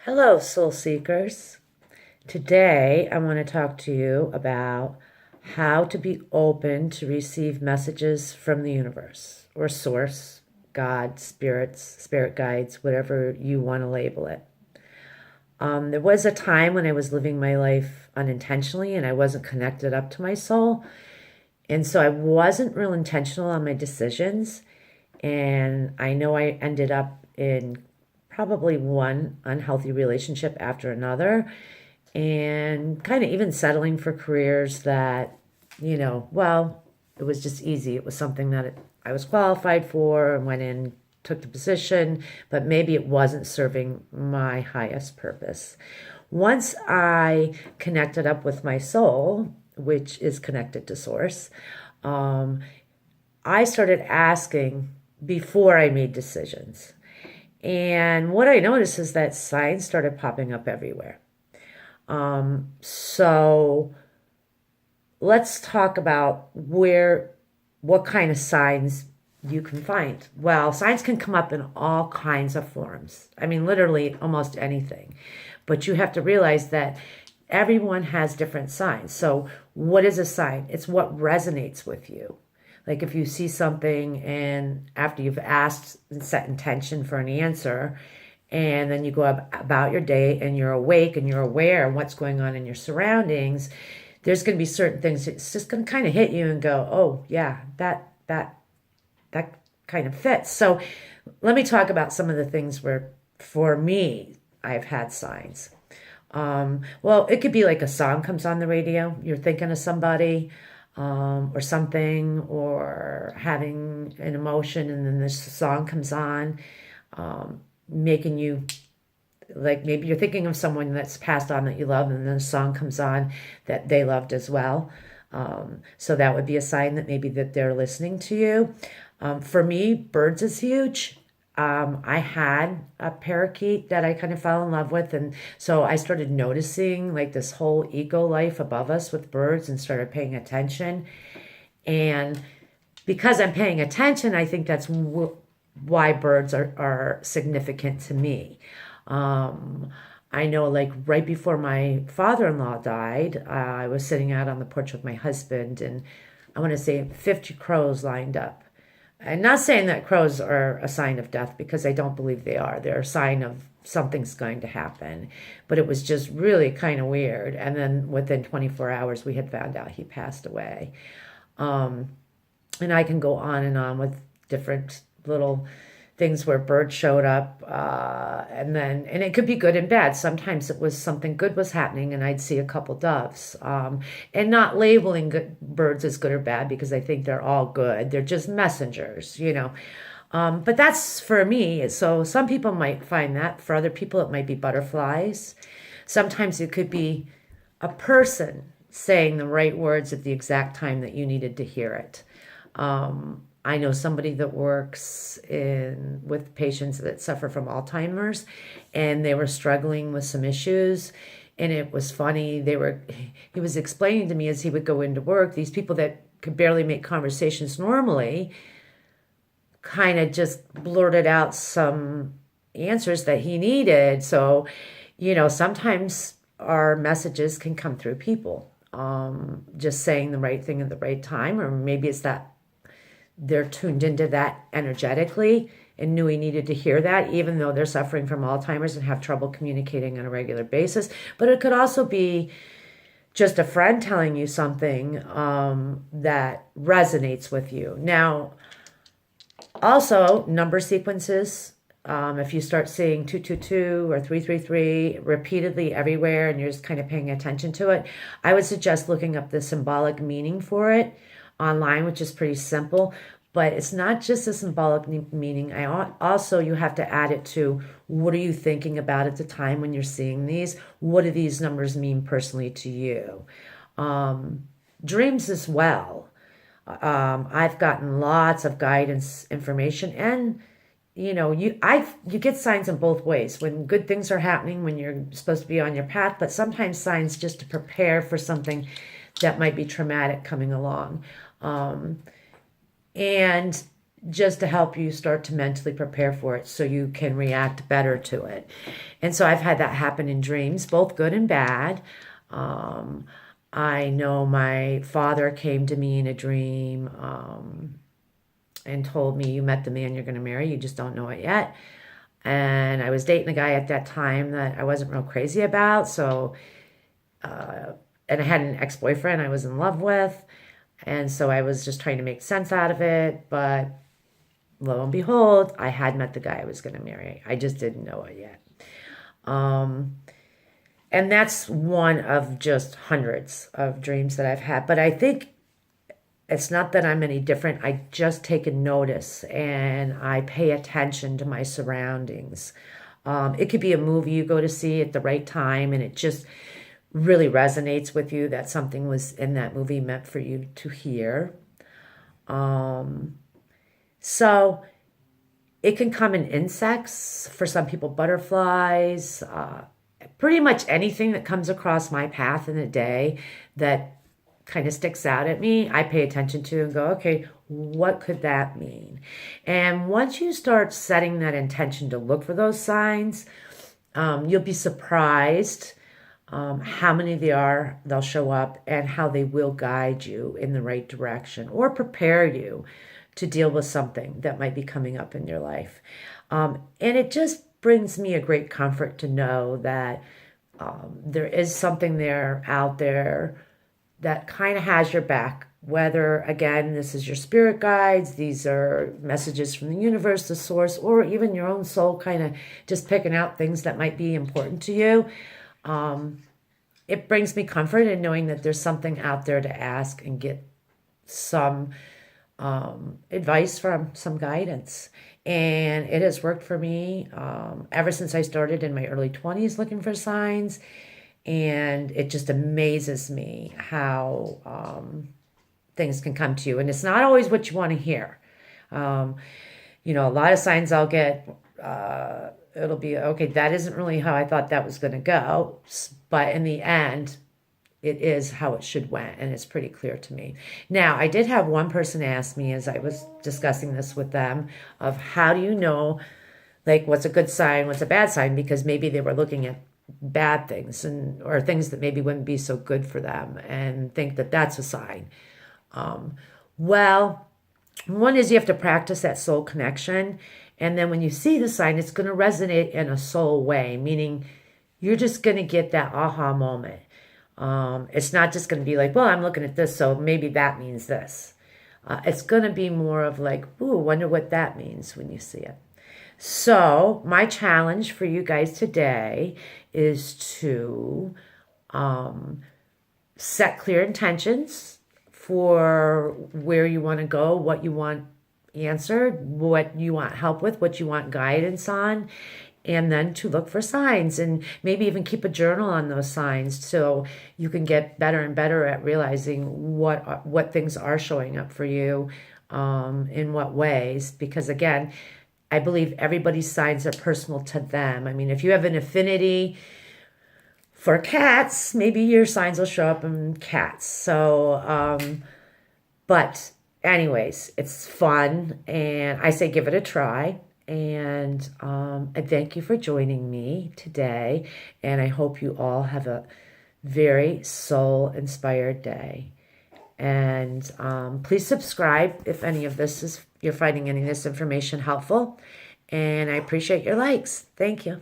Hello, soul seekers. Today, I want to talk to you about how to be open to receive messages from the universe or source, God, spirits, spirit guides, whatever you want to label it. There was a time when I was living my life unintentionally and I wasn't connected up to my soul. And so I wasn't real intentional on my decisions. And I know I ended up in probably one unhealthy relationship after another and kind of even settling for careers that, well, it was just easy. It was something that I was qualified for and went in, took the position, but maybe it wasn't serving my highest purpose. Once I connected up with my soul, which is connected to source, um, I started asking before I made decisions. And what I noticed is that signs started popping up everywhere. So let's talk about what kind of signs you can find. Well, signs can come up in all kinds of forms. I mean, literally almost anything. But you have to realize that everyone has different signs. So, what is a sign? It's what resonates with you. Like if you see something and after you've asked and set intention for an answer, and then you go about your day and you're awake and you're aware of what's going on in your surroundings, there's going to be certain things it's just going to kind of hit you and go, oh yeah, that kind of fits. So let me talk about some of the things where for me I've had signs. Well, it could be like a song comes on the radio, you're thinking of somebody, or something, or having an emotion, and then this song comes on, making you, like, maybe you're thinking of someone that's passed on that you love, and then a song comes on that they loved as well. So that would be a sign that maybe that they're listening to you. For me, birds is huge. I had a parakeet that I kind of fell in love with, and so I started noticing like this whole eco life above us with birds and started paying attention. And because I'm paying attention, I think that's why birds are significant to me. Um, I know, like, right before my father in law died, I was sitting out on the porch with my husband, and I want to say 50 crows lined up. I'm not saying that crows are a sign of death because I don't believe they are. They're a sign of something's going to happen. But it was just really kind of weird. And then within 24 hours, we had found out he passed away. Um, and I can go on and on with different little things where birds showed up, and it could be good and bad. Sometimes it was something good was happening and I'd see a couple doves, and not labeling birds as good or bad because I think they're all good. They're just messengers. But that's for me. So some people might find that. For other people it might be butterflies. Sometimes it could be a person saying the right words at the exact time that you needed to hear it. I know somebody that works with patients that suffer from Alzheimer's, and they were struggling with some issues. And it was funny. He was explaining to me as he would go into work, these people that could barely make conversations normally kind of just blurted out some answers that he needed. So, sometimes our messages can come through people, just saying the right thing at the right time, or maybe it's that they're tuned into that energetically and knew he needed to hear that, even though they're suffering from Alzheimer's and have trouble communicating on a regular basis. But it could also be just a friend telling you something that resonates with you. Now, also, number sequences. If you start seeing 222 or 333 repeatedly everywhere and you're just kind of paying attention to it, I would suggest looking up the symbolic meaning for it online, which is pretty simple. But it's not just a symbolic meaning. Also, you have to add it to what are you thinking about at the time when you're seeing these? What do these numbers mean personally to you? Dreams as well. I've gotten lots of guidance information, and you get signs in both ways. When good things are happening, when you're supposed to be on your path, but sometimes signs just to prepare for something that might be traumatic coming along. And just to help you start to mentally prepare for it so you can react better to it. And so I've had that happen in dreams, both good and bad. Um, I know my father came to me in a dream and told me, "You met the man you're going to marry, you just don't know it yet." And I was dating a guy at that time that I wasn't real crazy about. So, and I had an ex boyfriend I was in love with. And so I was just trying to make sense out of it. But lo and behold, I had met the guy I was going to marry. I just didn't know it yet. Um, and that's one of just hundreds of dreams that I've had. But I think it's not that I'm any different. I just take a notice and I pay attention to my surroundings. It could be a movie you go to see at the right time and it just really resonates with you that something was in that movie meant for you to hear. Um, so it can come in insects, for some people, butterflies, pretty much anything that comes across my path in a day that kind of sticks out at me, I pay attention to and go, okay, what could that mean? And once you start setting that intention to look for those signs, you'll be surprised how many they'll show up, and how they will guide you in the right direction or prepare you to deal with something that might be coming up in your life. And it just brings me a great comfort to know that there is something there out there that kind of has your back. Whether, again, this is your spirit guides, these are messages from the universe, the source, or even your own soul kind of just picking out things that might be important to you. It brings me comfort in knowing that there's something out there to ask and get some advice from, some guidance. And it has worked for me ever since I started in my early 20s looking for signs. And it just amazes me how things can come to you. And it's not always what you want to hear. Um, a lot of signs I'll get, it'll be, okay, that isn't really how I thought that was going to go. But in the end, it is how it should went, and it's pretty clear to me. Now, I did have one person ask me as I was discussing this with them of how do you know, like, what's a good sign, what's a bad sign, because maybe they were looking at bad things or things that maybe wouldn't be so good for them and think that that's a sign. Well, one is you have to practice that soul connection. And then when you see the sign, it's going to resonate in a soul way, meaning you're just going to get that aha moment. It's not just going to be like, well, I'm looking at this, so maybe that means this. It's going to be more of like, ooh, wonder what that means when you see it. So my challenge for you guys today is to set clear intentions for where you want to go, what you want answered, what you want help with, what you want guidance on, and then to look for signs and maybe even keep a journal on those signs so you can get better and better at realizing what things are showing up for you, in what ways. Because again, I believe everybody's signs are personal to them. I mean, if you have an affinity for cats, maybe your signs will show up in cats. So, but anyways, it's fun, and I say give it a try. And I thank you for joining me today, and I hope you all have a very soul-inspired day. And please subscribe if any of this you're finding any of this information helpful. And I appreciate your likes. Thank you.